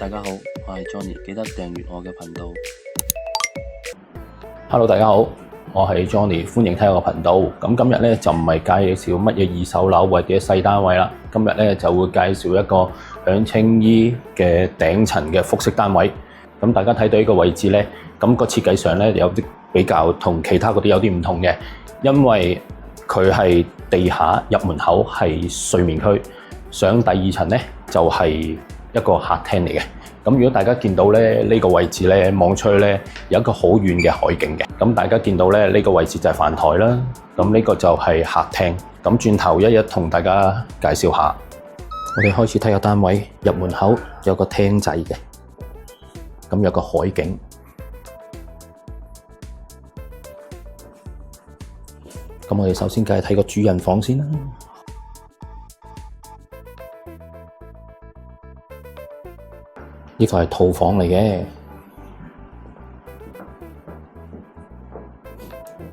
大家好，我係 Johnny，記得訂閱我嘅頻道。Hello， 大家好，我係 Johnny，歡迎睇我個頻道。咁今日咧就唔係介紹乜嘢二手樓或者細單位啦，今日咧就會介紹一個響青衣嘅頂層嘅複式單位。咁大家睇到呢個位置咧，咁個設計上咧有啲比較同其他嗰啲有啲唔同嘅，因為佢係地下入門口係睡眠區，上第二層咧就係一個客廳嚟嘅。咁如果大家見到咧呢個位置咧望出去咧有一個好遠嘅海景嘅。咁大家見到咧呢個位置就係飯台啦，咁呢個就係客廳。咁轉頭一同大家介紹下。我哋開始睇個單位，入門口有個廳仔嘅，咁有個海景。咁我哋首先梗係睇個主人房先啦。呢個係套房嚟嘅，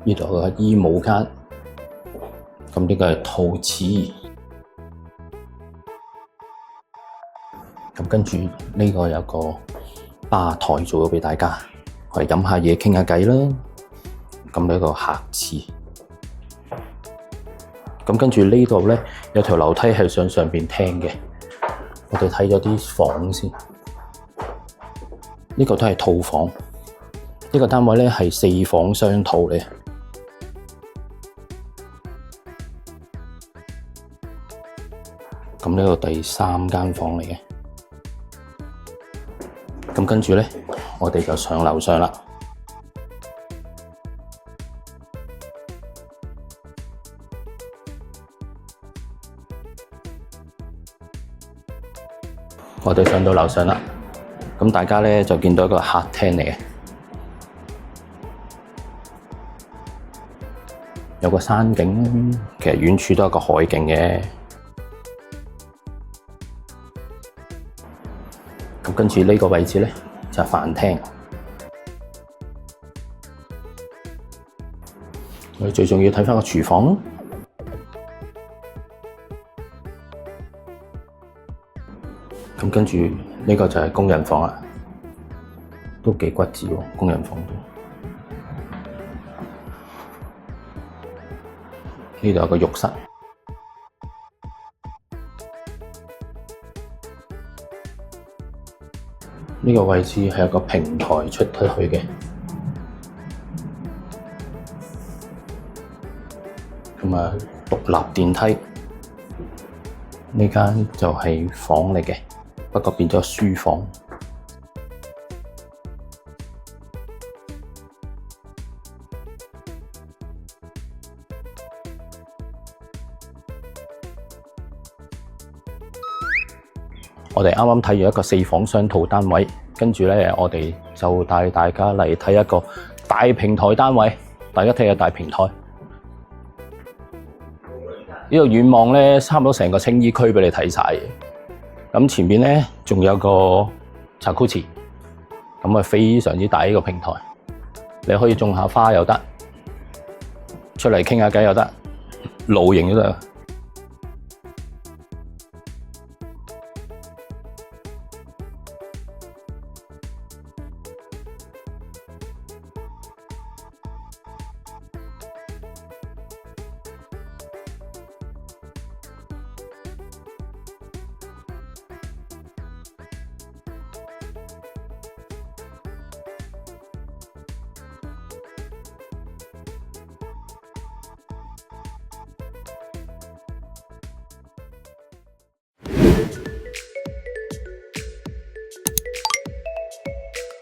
呢度有個衣帽間，咁呢個係套廁，咁跟住呢個有個吧台做咗俾大家，我哋飲下嘢傾下偈啦。咁呢個客廁，咁跟住呢度咧有條樓梯係上邊廳嘅，我哋睇咗啲房先。呢個都係套房，呢個單位咧係4房雙套嚟。咁呢個第3間房嚟嘅。咁跟住咧，我哋就上樓上啦。我哋上到樓上啦。咁大家咧就見到一個客廳嚟嘅，有個山景，其實遠處都有個海景嘅。咁跟住呢個位置咧就係飯廳。我哋最重要睇返個廚房。咁跟住呢個就係工人房啦，都幾骨子喎，工人房都。呢度有個浴室，呢個位置係有個平台出得去嘅，咁啊獨立電梯，呢間就係房嚟嘅。不過變咗書房。我哋啱啱睇完一個4房雙套單位，跟住咧我哋就帶大家嚟睇一個大平台單位。大家睇下大平台，呢度遠望咧差唔多成個青衣區俾你睇晒嘅。咁前面咧仲有個茶庫池，咁啊非常之大呢個平台，你可以種下花又得，出嚟傾下偈又得，露營都得。